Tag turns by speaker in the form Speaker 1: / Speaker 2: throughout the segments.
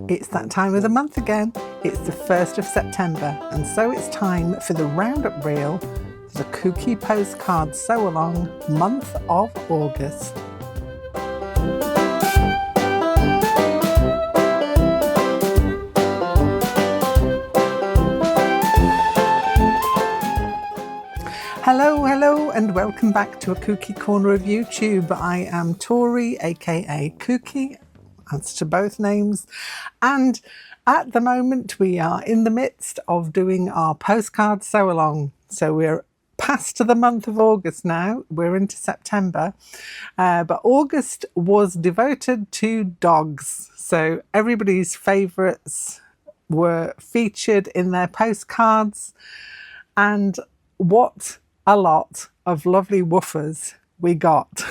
Speaker 1: It's that time of the month again. It's the 1st of September, and so it's time for the roundup reel for the Kooky Postcard Sew-a-long month of August. Hello and welcome back to a Kooky Corner of YouTube. I am Tori, aka Kooky, answer to both names, and at the moment we are in the midst of doing our postcard sew-along. So we're past the month of August now, we're into September, but August was devoted to dogs. So everybody's favourites were featured in their postcards, and what a lot of lovely woofers we got.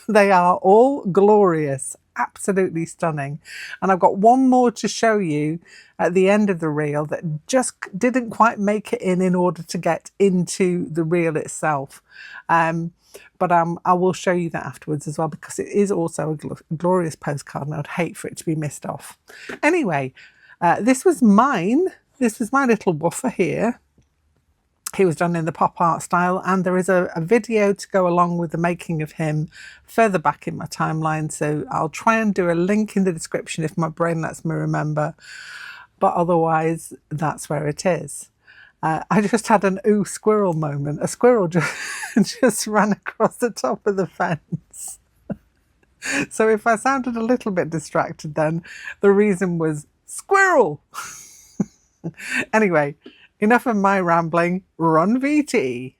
Speaker 1: They are all glorious, absolutely stunning. And I've got one more to show you at the end of the reel that just didn't quite make it in order to get into the reel itself. But I will show you that afterwards as well, because it is also a glorious postcard and I'd hate for it to be missed off. Anyway, this was mine. This was my little woofer here. He was done in the pop art style, and there is a video to go along with the making of him further back in my timeline, so I'll try and do a link in the description if my brain lets me remember, but otherwise that's where it is. I just had an ooh squirrel moment. A squirrel just ran across the top of the fence. So if I sounded a little bit distracted then, the reason was squirrel. Anyway, enough of my rambling, run VT.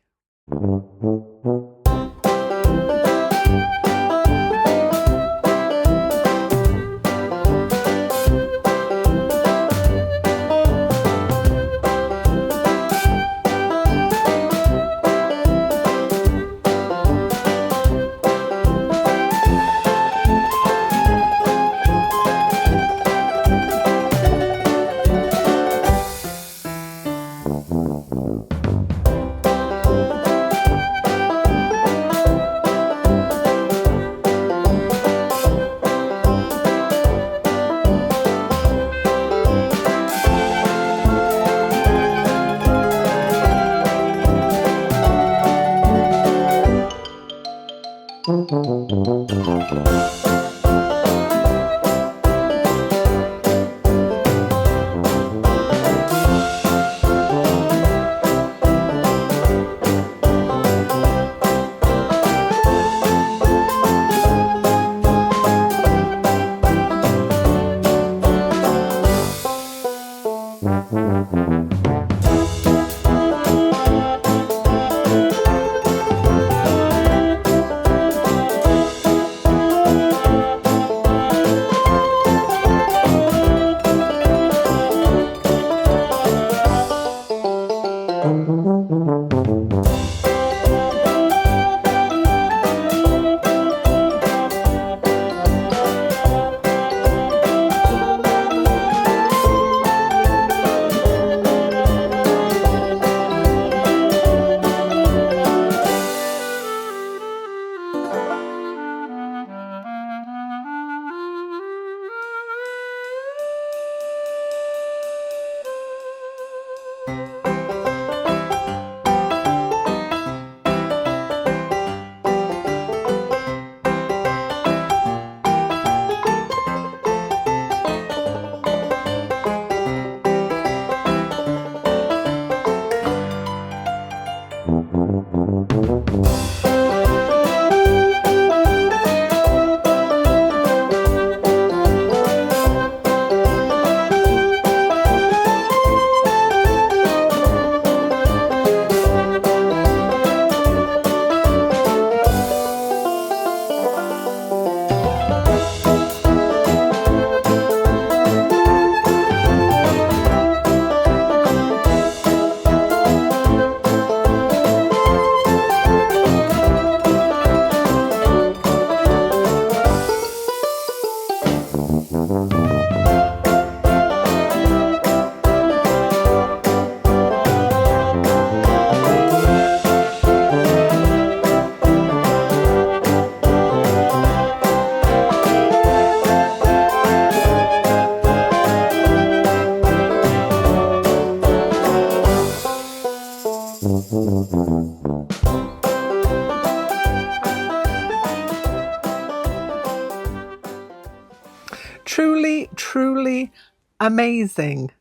Speaker 1: truly, truly amazing.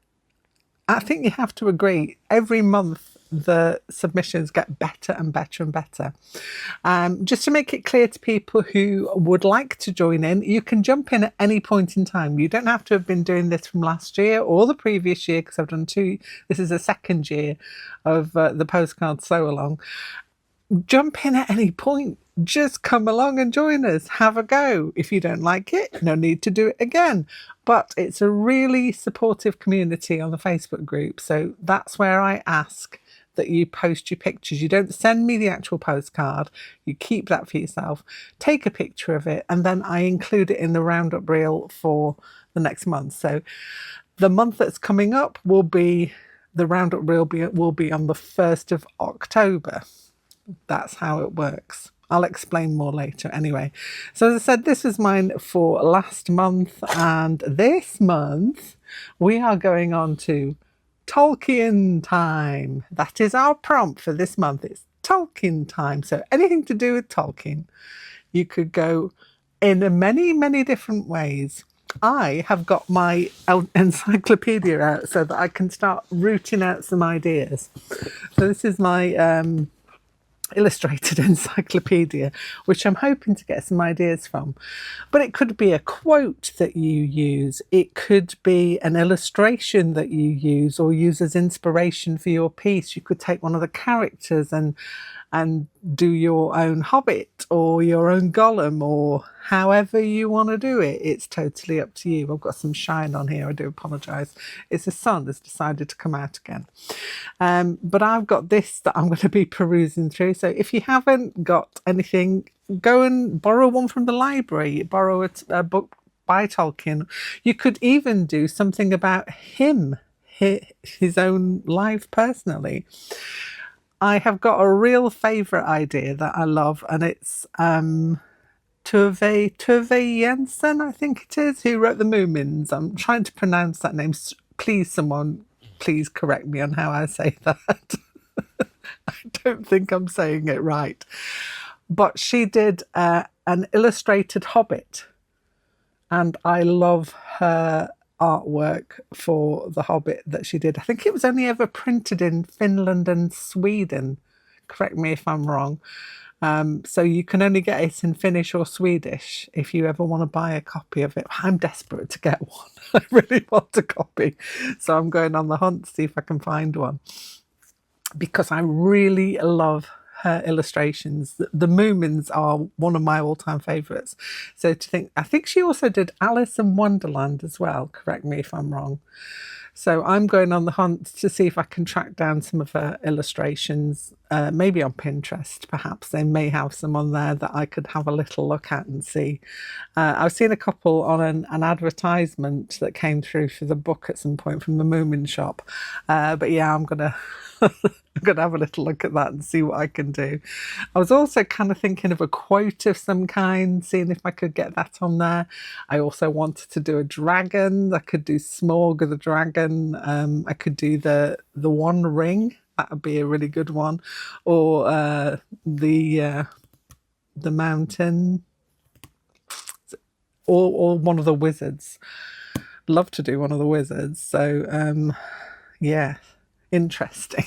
Speaker 1: I think you have to agree, every month the submissions get better and better and better. Just to make it clear to people who would like to join in, you can jump in at any point in time. You don't have to have been doing this from last year or the previous year, because I've done two. This is the second year of the Postcard Sew-a-long. Jump in at any point. Just come along and join us. Have a go. If you don't like it, no need to do it again. But it's a really supportive community on the Facebook group. So that's where I ask that you post your pictures. You don't send me the actual postcard. You keep that for yourself. Take a picture of it, and then I include it in the roundup reel for the next month. So the month that's coming up will be, the roundup reel will be on the 1st of October. That's how it works. I'll explain more later anyway. So as I said, this was mine for last month, and this month we are going on to Tolkien time. That is our prompt for this month. It's Tolkien time. So anything to do with Tolkien. You could go in many, many different ways. I have got my encyclopedia out so that I can start rooting out some ideas. So this is my illustrated encyclopedia, which I'm hoping to get some ideas from. But it could be a quote that you use, it could be an illustration that you use or use as inspiration for your piece. You could take one of the characters and do your own Hobbit or your own Gollum, or however you want to do it. It's totally up to you. I've got some shine on here, I do apologise. It's the sun that's decided to come out again. But I've got this that I'm going to be perusing through. So if you haven't got anything, go and borrow one from the library, borrow a book by Tolkien. You could even do something about him, his own life personally. I have got a real favourite idea that I love, and it's Tove Jansson, I think it is, who wrote the Moomins. I'm trying to pronounce that name. Please, someone, please correct me on how I say that. I don't think I'm saying it right. But she did an illustrated Hobbit, and I love her artwork for the Hobbit that she did. I think it was only ever printed in Finland and Sweden. Correct me if I'm wrong. So you can only get it in Finnish or Swedish if you ever want to buy a copy of it. I'm desperate to get one. I really want a copy. So I'm going on the hunt to see if I can find one, because I really love her illustrations. The Moomins are one of my all-time favourites. So I think she also did Alice in Wonderland as well. Correct me if I'm wrong. So I'm going on the hunt to see if I can track down some of her illustrations, maybe on Pinterest, perhaps. They may have some on there that I could have a little look at and see. I've seen a couple on an advertisement that came through for the book at some point from the Moomin shop. But yeah, I'm going to have a little look at that and see what I can do. I was also kind of thinking of a quote of some kind, seeing if I could get that on there. I also wanted to do a dragon. I could do Smorg the dragon. I could do the One Ring. That would be a really good one. Or the mountain. Or one of the wizards. Love to do one of the wizards. So yeah, interesting.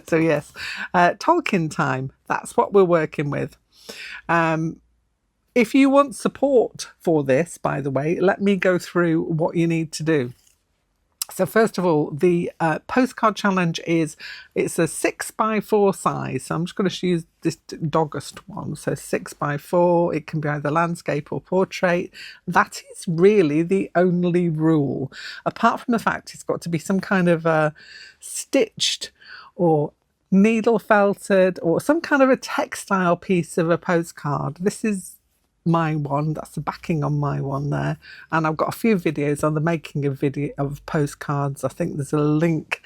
Speaker 1: So yes, Tolkien time, that's what we're working with. If you want support for this, by the way, let me go through what you need to do. So first of all, the postcard challenge it's a 6x4 size. So I'm just going to use this Dogust one. So 6x4, it can be either landscape or portrait. That is really the only rule. Apart from the fact it's got to be some kind of stitched or needle felted or some kind of a textile piece of a postcard. This is my one, that's the backing on my one there, and I've got a few videos on the making of postcards. I think there's a link.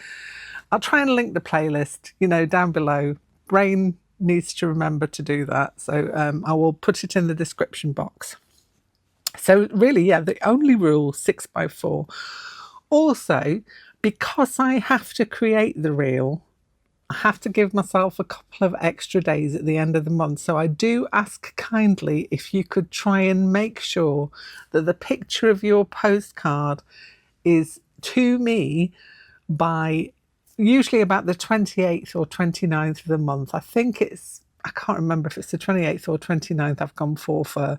Speaker 1: I'll try and link the playlist, down below. Brain needs to remember to do that, so I will put it in the description box. So really, yeah, the only rule, 6x4. Also, because I have to create the reel I have to give myself a couple of extra days at the end of the month. So I do ask kindly if you could try and make sure that the picture of your postcard is to me by usually about the 28th or 29th of the month. I can't remember if it's the 28th or 29th I've gone for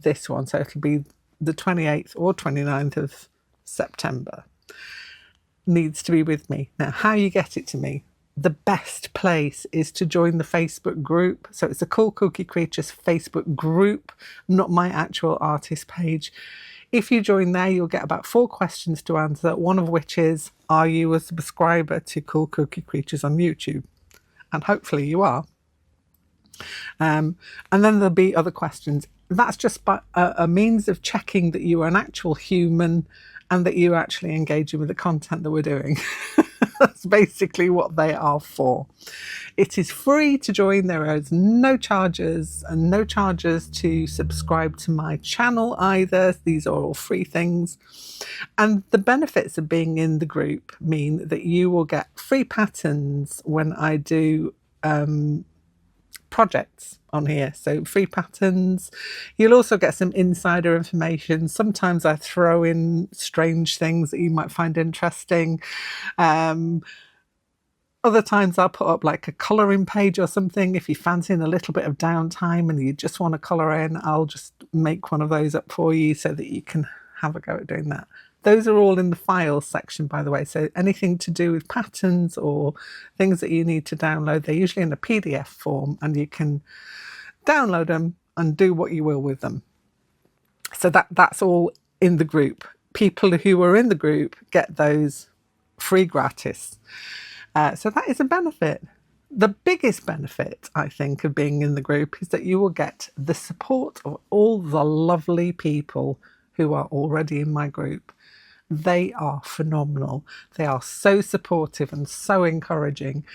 Speaker 1: this one. So it'll be the 28th or 29th of September. Needs to be with me. Now, how you get it to me? The best place is to join the Facebook group. So it's the Cool Kooky Creatures Facebook group, not my actual artist page. If you join there, you'll get about 4 questions to answer, one of which is, are you a subscriber to Cool Kooky Creatures on YouTube? And hopefully you are. And then there'll be other questions. That's just a means of checking that you are an actual human and that you're actually engaging with the content that we're doing. That's basically what they are for. It is free to join. There is no charges and no charges to subscribe to my channel either. These are all free things. And the benefits of being in the group mean that you will get free patterns when I do projects on here. So free patterns. You'll also get some insider information. Sometimes I throw in strange things that you might find interesting. Other times I'll put up like a colouring page or something. If you're fancying a little bit of downtime and you just want to colour in, I'll just make one of those up for you so that you can have a go at doing that. Those are all in the files section, by the way. So anything to do with patterns or things that you need to download, they're usually in a PDF form and you can download them and do what you will with them. So that's all in the group. People who are in the group get those free gratis. So that is a benefit. The biggest benefit, I think, of being in the group is that you will get the support of all the lovely people who are already in my group. They are phenomenal. They are so supportive and so encouraging.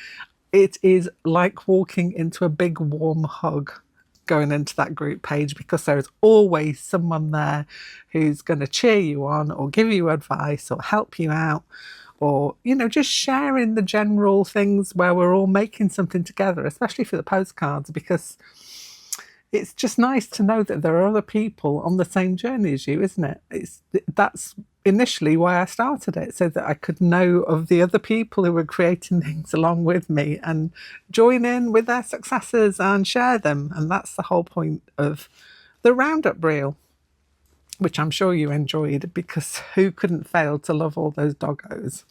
Speaker 1: It is like walking into a big warm hug going into that group page, because there is always someone there who's going to cheer you on or give you advice or help you out, or, you know, just sharing the general things where we're all making something together, especially for the postcards, because it's just nice to know that there are other people on the same journey as you, isn't it? That's initially why I started it, so that I could know of the other people who were creating things along with me and join in with their successes and share them. And that's the whole point of the roundup reel, which I'm sure you enjoyed, because who couldn't fail to love all those doggos?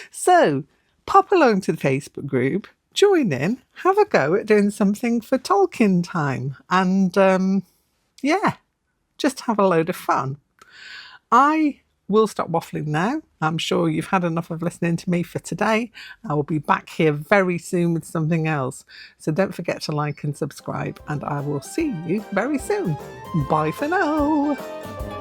Speaker 1: So pop along to the Facebook group, join in, have a go at doing something for Tolkien time, and yeah, just have a load of fun. I will stop waffling now. I'm sure you've had enough of listening to me for today. I will be back here very soon with something else. So don't forget to like and subscribe, and I will see you very soon. Bye for now.